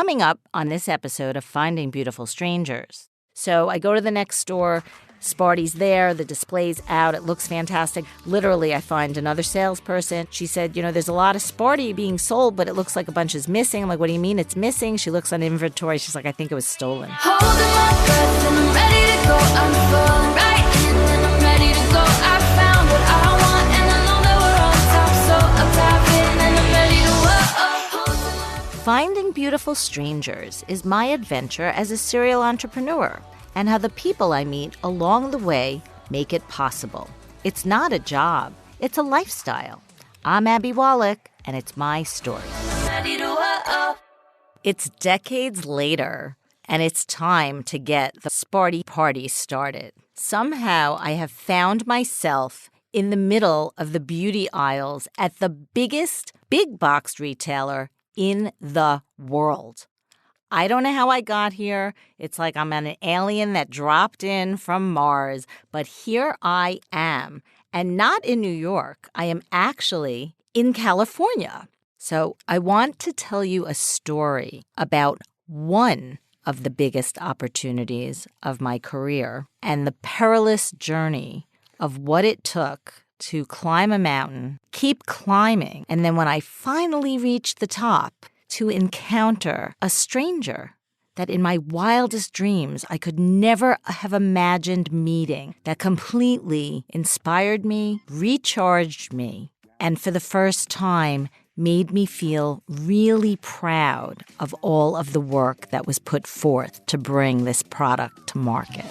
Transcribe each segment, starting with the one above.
coming up on this episode of Finding Beautiful Strangers. So I go to the next store. Sparty's there. The display's out. It looks fantastic. Literally, I find another salesperson. She said, there's a lot of Sparty being sold, but it looks like a bunch is missing. I'm like, what do you mean it's missing? She looks on inventory. She's like, I think it was stolen. Holding my breath and I'm ready to go. I'm falling right in and I'm ready to go. I found what I want and I know that we're on top. So I'll tap in and I'm ready to whoa. Finding Beautiful Strangers is my adventure as a serial entrepreneur, and how the people I meet along the way make it possible. It's not a job, it's a lifestyle. I'm Abby Wallach, and it's my story. It's decades later, and it's time to get the Sparty party started. Somehow I have found myself in the middle of the beauty aisles at the biggest big box retailer in the world. I don't know how I got here. It's like I'm an alien that dropped in from Mars, but here I am. And not in New York. I am actually in California. So I want to tell you a story about one of the biggest opportunities of my career and the perilous journey of what it took to climb a mountain, keep climbing, and then when I finally reached the top, to encounter a stranger that in my wildest dreams I could never have imagined meeting, that completely inspired me, recharged me, and for the first time made me feel really proud of all of the work that was put forth to bring this product to market.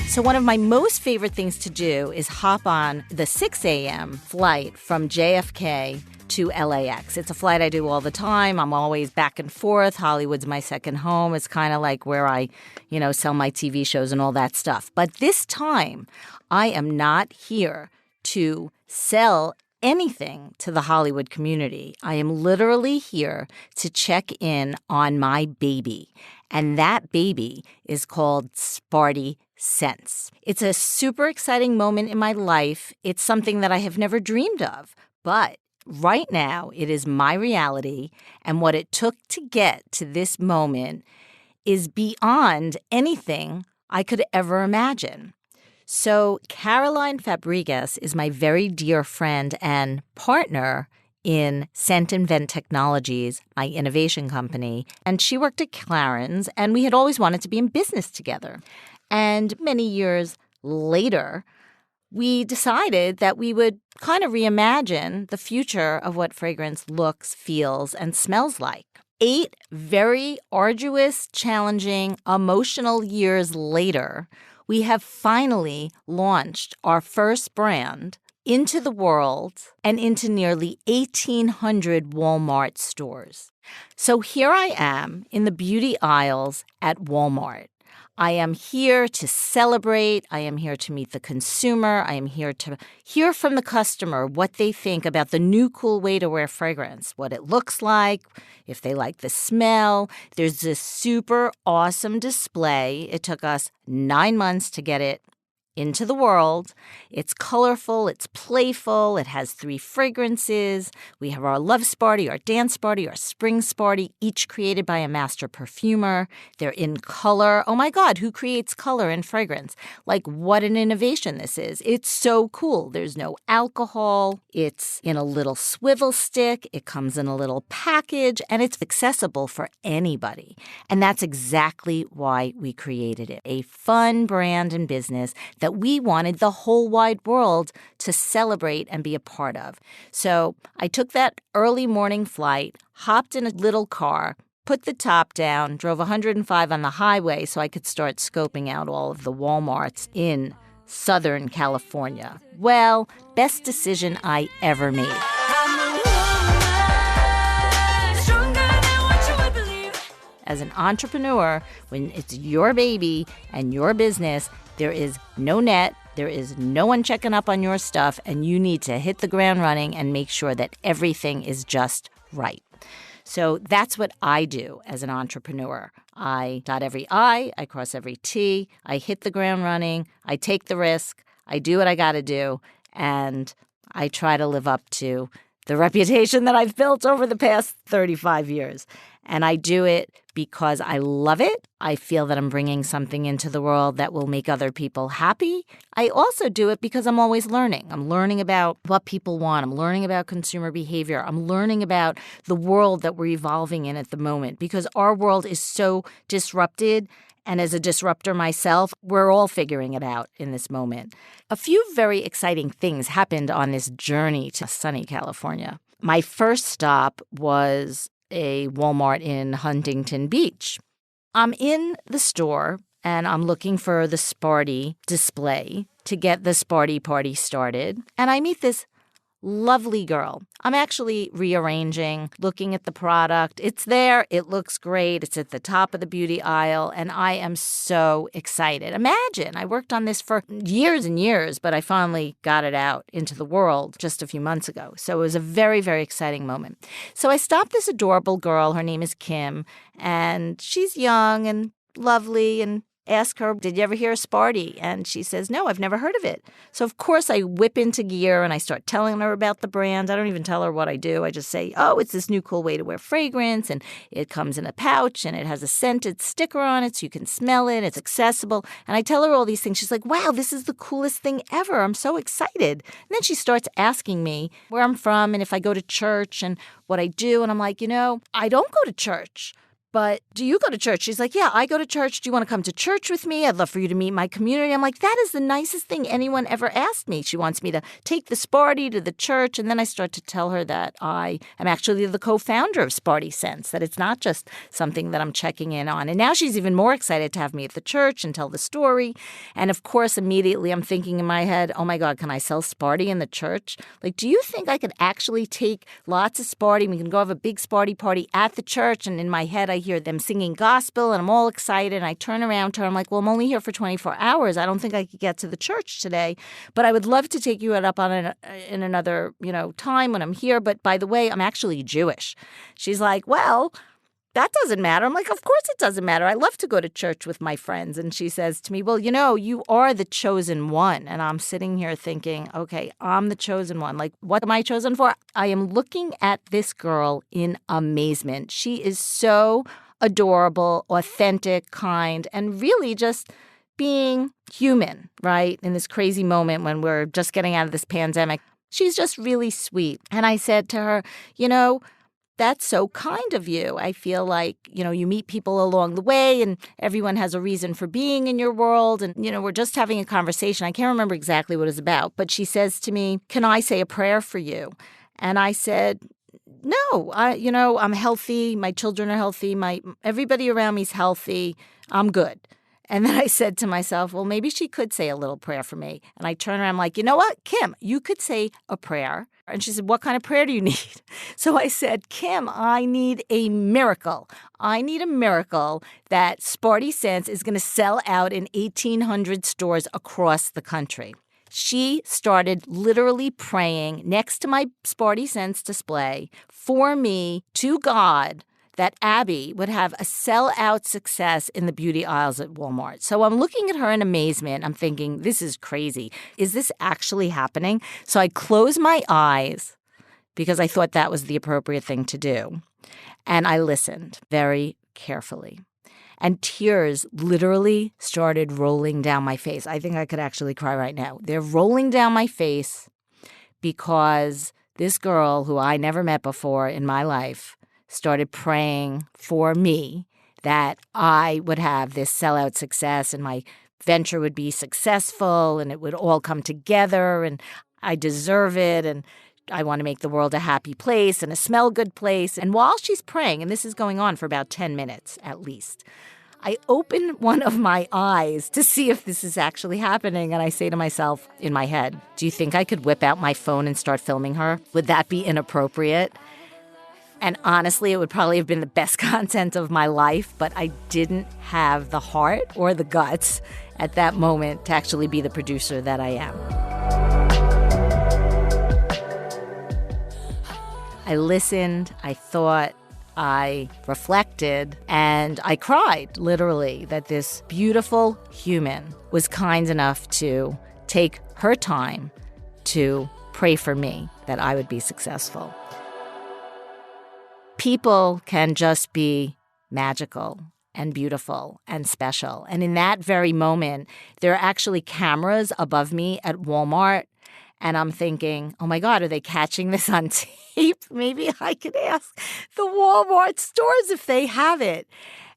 So one of my most favorite things to do is hop on the 6 a.m. flight from JFK to LAX. It's a flight I do all the time. I'm always back and forth. Hollywood's my second home. It's kind of like where I, sell my TV shows and all that stuff. But this time, I am not here to sell anything to the Hollywood community. I am literally here to check in on my baby. And that baby is called Sparty Sense. It's a super exciting moment in my life. It's something that I have never dreamed of. But right now, it is my reality. And what it took to get to this moment is beyond anything I could ever imagine. So Caroline Fabregas is my very dear friend and partner in Scent and Vent Technologies, my innovation company. And she worked at Clarins, and we had always wanted to be in business together. And many years later, we decided that we would kind of reimagine the future of what fragrance looks, feels, and smells like. 8 very arduous, challenging, emotional years later, we have finally launched our first brand into the world and into nearly 1,800 Walmart stores. So here I am in the beauty aisles at Walmart. I am here to celebrate. I am here to meet the consumer. I am here to hear from the customer what they think about the new cool way to wear fragrance, what it looks like, if they like the smell. There's this super awesome display. It took us 9 months to get it into the world. It's colorful, it's playful, it has 3 fragrances. We have our Love Sparty, our Dance Sparty, our Spring Sparty, each created by a master perfumer. They're in color. Oh my God, who creates color in fragrance? Like, what an innovation this is. It's so cool. There's no alcohol. It's in a little swivel stick. It comes in a little package, and it's accessible for anybody. And that's exactly why we created it. A fun brand and business that we wanted the whole wide world to celebrate and be a part of. So I took that early morning flight, hopped in a little car, put the top down, drove 105 on the highway so I could start scoping out all of the Walmarts in Southern California. Well, best decision I ever made. As an entrepreneur, when it's your baby and your business, there is no net, there is no one checking up on your stuff, and you need to hit the ground running and make sure that everything is just right. So that's what I do as an entrepreneur. I dot every I cross every T, I hit the ground running, I take the risk, I do what I got to do, And I try to live up to the reputation that I've built over the past 35 years. And I do it because I love it. I feel that I'm bringing something into the world that will make other people happy. I also do it because I'm always learning. I'm learning about what people want. I'm learning about consumer behavior. I'm learning about the world that we're evolving in at the moment because our world is so disrupted. And as a disruptor myself, we're all figuring it out in this moment. A few very exciting things happened on this journey to sunny California. My first stop was a Walmart in Huntington Beach. I'm in the store and I'm looking for the Sparty display to get the Sparty party started. And I meet this lovely girl. I'm actually rearranging, looking at the product. It's there. It looks great. It's at the top of the beauty aisle. And I am so excited. Imagine, I worked on this for years and years, but I finally got it out into the world just a few months ago. So it was a very, very exciting moment. So I stopped this adorable girl. Her name is Kim. And she's young and lovely and ask her, did you ever hear of Sparty? And she says, no, I've never heard of it. So, of course, I whip into gear and I start telling her about the brand. I don't even tell her what I do. I just say, oh, it's this new cool way to wear fragrance, and it comes in a pouch, and it has a scented sticker on it so you can smell it. It's accessible. And I tell her all these things. She's like, wow, this is the coolest thing ever. I'm so excited. And then she starts asking me where I'm from and if I go to church and what I do. And I'm like, I don't go to church. But do you go to church? She's like, yeah, I go to church. Do you want to come to church with me? I'd love for you to meet my community. I'm like, that is the nicest thing anyone ever asked me. She wants me to take the Sparty to the church. And then I start to tell her that I am actually the co-founder of Sparty Sense, that it's not just something that I'm checking in on. And now she's even more excited to have me at the church and tell the story. And of course, immediately I'm thinking in my head, oh my God, can I sell Sparty in the church? Like, do you think I could actually take lots of Sparty? We can go have a big Sparty party at the church. And in my head, I hear them singing gospel and I'm all excited and I turn around to her. I'm like, well, I'm only here for 24 hours. I don't think I could get to the church today, but I would love to take you up on in another, time when I'm here. But by the way, I'm actually Jewish. She's like, well, that doesn't matter. I'm like, of course it doesn't matter. I love to go to church with my friends. And she says to me, well, you are the chosen one. And I'm sitting here thinking, okay, I'm the chosen one. Like, what am I chosen for? I am looking at this girl in amazement. She is so adorable, authentic, kind, and really just being human, right? In this crazy moment when we're just getting out of this pandemic. She's just really sweet. And I said to her, that's so kind of you. I feel like, you meet people along the way and everyone has a reason for being in your world. And, we're just having a conversation. I can't remember exactly what it's about. But she says to me, can I say a prayer for you? And I said, no, I'm healthy. My children are healthy. Everybody around me is healthy. I'm good. And then I said to myself, well, maybe she could say a little prayer for me. And I turn around, I'm like, you know what, Kim, you could say a prayer. And she said, what kind of prayer do you need? So I said, Kim, I need a miracle. I need a miracle that Sparty Sense is going to sell out in 1,800 stores across the country. She started literally praying next to my Sparty Sense display for me to God that Abby would have a sell-out success in the beauty aisles at Walmart. So I'm looking at her in amazement. I'm thinking, this is crazy. Is this actually happening? So I closed my eyes because I thought that was the appropriate thing to do. And I listened very carefully. And tears literally started rolling down my face. I think I could actually cry right now. They're rolling down my face because this girl who I never met before in my life started praying for me that I would have this sellout success and my venture would be successful and it would all come together and I deserve it and I want to make the world a happy place and a smell good place. And while she's praying, and this is going on for about 10 minutes at least, I open one of my eyes to see if this is actually happening. And I say to myself in my head, do you think I could whip out my phone and start filming her? Would that be inappropriate? And honestly, it would probably have been the best content of my life, but I didn't have the heart or the guts at that moment to actually be the producer that I am. I listened, I thought, I reflected, and I cried, literally, that this beautiful human was kind enough to take her time to pray for me that I would be successful. People can just be magical and beautiful and special. And in that very moment, there are actually cameras above me at Walmart. And I'm thinking, oh my God, are they catching this on tape? Maybe I could ask the Walmart stores if they have it.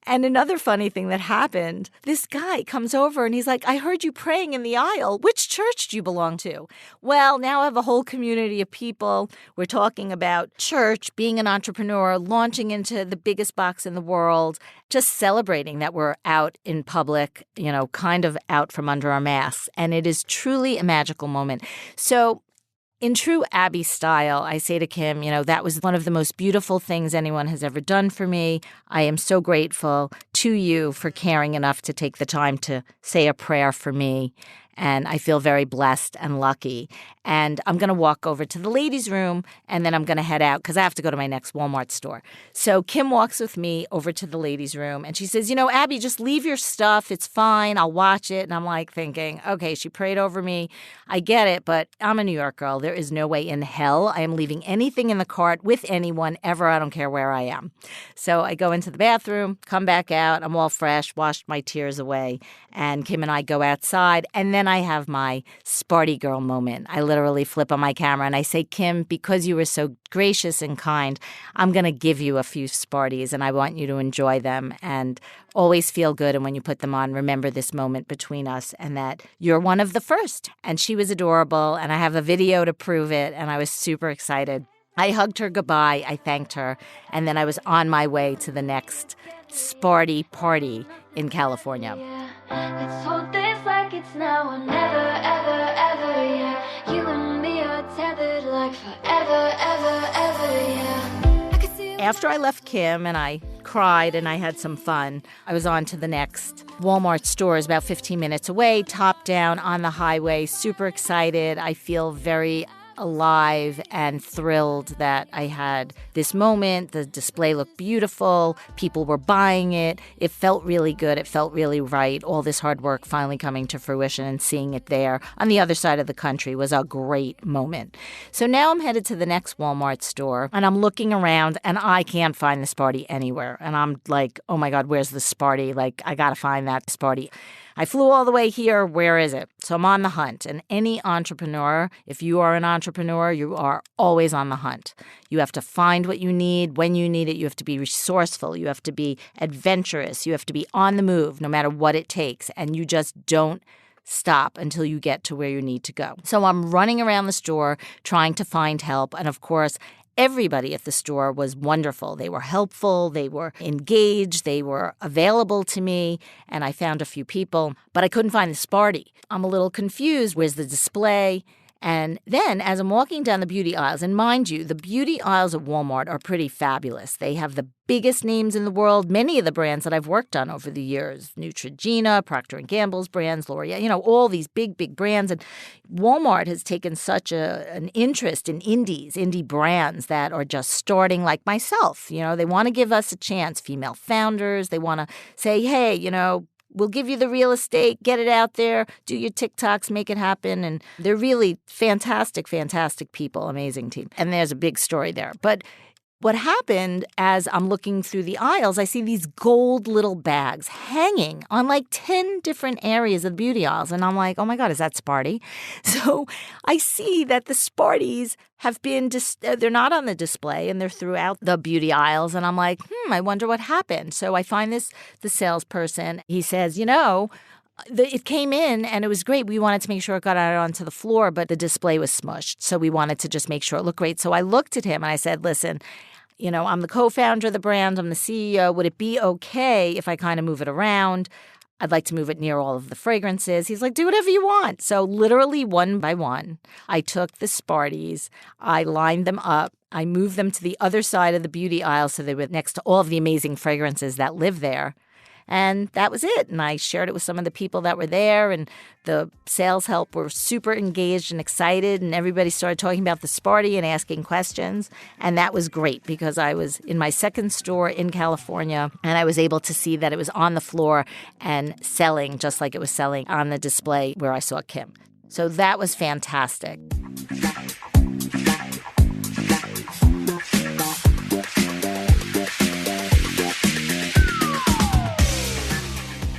And another funny thing that happened, this guy comes over and he's like, I heard you praying in the aisle. Which church do you belong to? Well, now I have a whole community of people. We're talking about church, being an entrepreneur, launching into the biggest box in the world, just celebrating that we're out in public, kind of out from under our masks. And it is truly a magical moment. So in true Abby style, I say to Kim, that was one of the most beautiful things anyone has ever done for me. I am so grateful to you for caring enough to take the time to say a prayer for me. And I feel very blessed and lucky. And I'm going to walk over to the ladies' room, and then I'm going to head out because I have to go to my next Walmart store. So Kim walks with me over to the ladies' room, and she says, Abby, just leave your stuff. It's fine. I'll watch it. And I'm like thinking, okay, she prayed over me. I get it, but I'm a New York girl. There is no way in hell I am leaving anything in the cart with anyone ever. I don't care where I am. So I go into the bathroom, come back out. I'm all fresh, washed my tears away. And Kim and I go outside, and then I have my Sparty girl moment. I literally flip on my camera and I say, Kim, because you were so gracious and kind, I'm going to give you a few Sparties and I want you to enjoy them and always feel good. And when you put them on, remember this moment between us and that you're one of the first. And she was adorable and I have a video to prove it and I was super excited. I hugged her goodbye, I thanked her, and then I was on my way to the next Sparty party in California. Let's hold this like it's now or never, ever, ever, yeah. You and me are tethered like forever, ever, ever, yeah. After I left Kim and I cried and I had some fun, I was on to the next Walmart store, about 15 minutes away, top down on the highway, super excited. I feel very alive and thrilled that I had this moment. The display looked beautiful. People were buying it. It felt really good. It felt really right. All this hard work finally coming to fruition and seeing it there on the other side of the country was a great moment. So now I'm headed to the next Walmart store and I'm looking around and I can't find the Sparty anywhere. And I'm like, oh my God, where's the Sparty? Like, I got to find that Sparty. I flew all the way here. Where is it? So I'm on the hunt. And any entrepreneur, if you are an entrepreneur, you are always on the hunt. You have to find what you need when you need it. You have to be resourceful. You have to be adventurous. You have to be on the move no matter what it takes. And you just don't stop until you get to where you need to go. So I'm running around the store trying to find help. And of course, everybody at the store was wonderful. They were helpful. They were engaged. They were available to me. And I found a few people, but I couldn't find the Sparty. I'm a little confused. Where's the display? And then as I'm walking down the beauty aisles, and mind you, the beauty aisles at Walmart are pretty fabulous. They have the biggest names in the world, many of the brands that I've worked on over the years, Neutrogena, Procter & Gamble's brands, L'Oreal, all these big brands. And Walmart has taken such an interest in indie brands that are just starting like myself. They want to give us a chance, female founders. They want to say, hey, we'll give you the real estate, get it out there, do your TikToks, make it happen. And they're really fantastic people, amazing team. And there's a big story there. But what happened as I'm looking through the aisles, I see these gold little bags hanging on like 10 different areas of the beauty aisles. And I'm like, oh my God, is that Sparty? So I see that the Sparties have been, they're not on the display and they're throughout the beauty aisles. And I'm like, I wonder what happened. So I find the salesperson. He says, it came in and it was great. We wanted to make sure it got out onto the floor, but the display was smushed. So we wanted to just make sure it looked great. So I looked at him and I said, listen, I'm the co-founder of the brand. I'm the CEO. Would it be okay if I kind of move it around? I'd like to move it near all of the fragrances. He's like, do whatever you want. So literally one by one, I took the Sparties, I lined them up, I moved them to the other side of the beauty aisle so they were next to all of the amazing fragrances that live there. And that was it. And I shared it with some of the people that were there. And the sales help were super engaged and excited. And everybody started talking about the Sparty and asking questions. And that was great because I was in my second store in California. And I was able to see that it was on the floor and selling just like it was selling on the display where I saw Kim. So that was fantastic.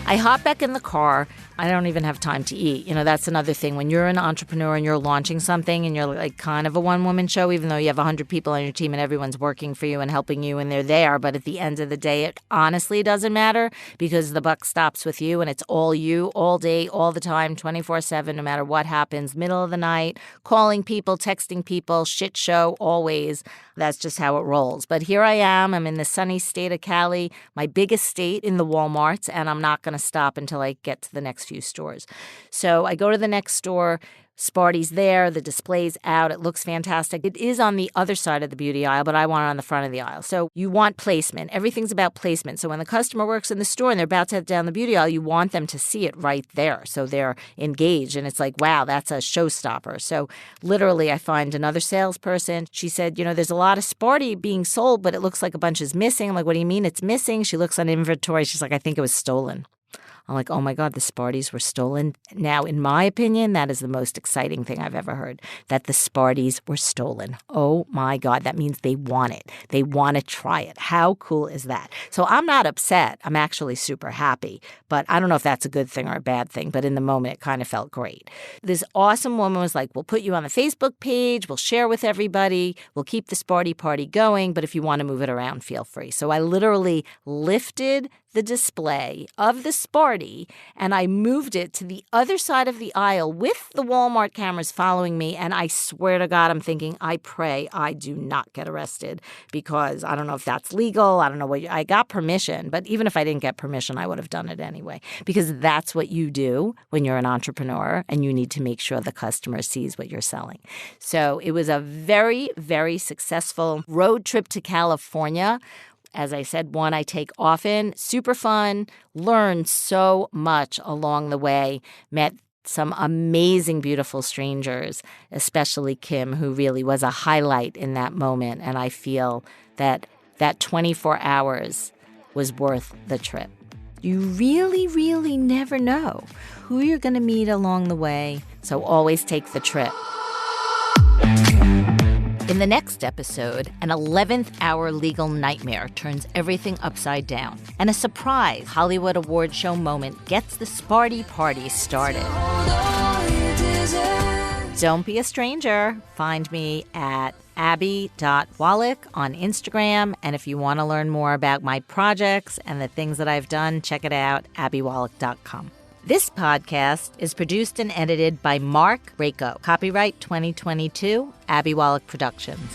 I hop back in the car. I don't even have time to eat. That's another thing. When you're an entrepreneur and you're launching something and you're like kind of a one-woman show, even though you have 100 people on your team and everyone's working for you and helping you and they're there. But at the end of the day, it honestly doesn't matter because the buck stops with you and it's all you all day, all the time, 24/7, no matter what happens, middle of the night, calling people, texting people, shit show, always. That's just how it rolls. But here I am. I'm in the sunny state of Cali, my biggest state in the Walmarts, and I'm not going to stop until I get to the next few stores. So I go to the next store. Sparty's there. The display's out. It looks fantastic. It is on the other side of the beauty aisle, but I want it on the front of the aisle. So you want placement. Everything's about placement. So when the customer works in the store and they're about to head down the beauty aisle, you want them to see it right there. So they're engaged. And it's like, wow, that's a showstopper. So literally, I find another salesperson. She said, there's a lot of Sparty being sold, but it looks like a bunch is missing. I'm like, what do you mean it's missing? She looks on inventory. She's like, I think it was stolen. I'm like, oh my God, the Sparties were stolen. Now, in my opinion, that is the most exciting thing I've ever heard, that the Sparties were stolen. Oh my God, that means they want it. They want to try it. How cool is that? So I'm not upset. I'm actually super happy. But I don't know if that's a good thing or a bad thing. But in the moment, it kind of felt great. This awesome woman was like, we'll put you on the Facebook page. We'll share with everybody. We'll keep the Sparty party going. But if you want to move it around, feel free. So I literally lifted the display of the Sparty and I moved it to the other side of the aisle with the Walmart cameras following me. And I swear to God, I'm thinking, I pray I do not get arrested because I don't know if that's legal. I don't know I got permission, but even if I didn't get permission, I would have done it anyway because that's what you do when you're an entrepreneur and you need to make sure the customer sees what you're selling. So it was a very, very successful road trip to California. As I said, one I take often, super fun, learned so much along the way, met some amazing, beautiful strangers, especially Kim, who really was a highlight in that moment. And I feel that 24 hours was worth the trip. You really, really never know who you're going to meet along the way, so always take the trip. In the next episode, an 11th hour legal nightmare turns everything upside down. And a surprise Hollywood award show moment gets the Sparty party started. Don't be a stranger. Find me at abby.wallach on Instagram. And if you want to learn more about my projects and the things that I've done, check it out, abbywallach.com. This podcast is produced and edited by Mark Rako. Copyright 2022, Abby Wallach Productions.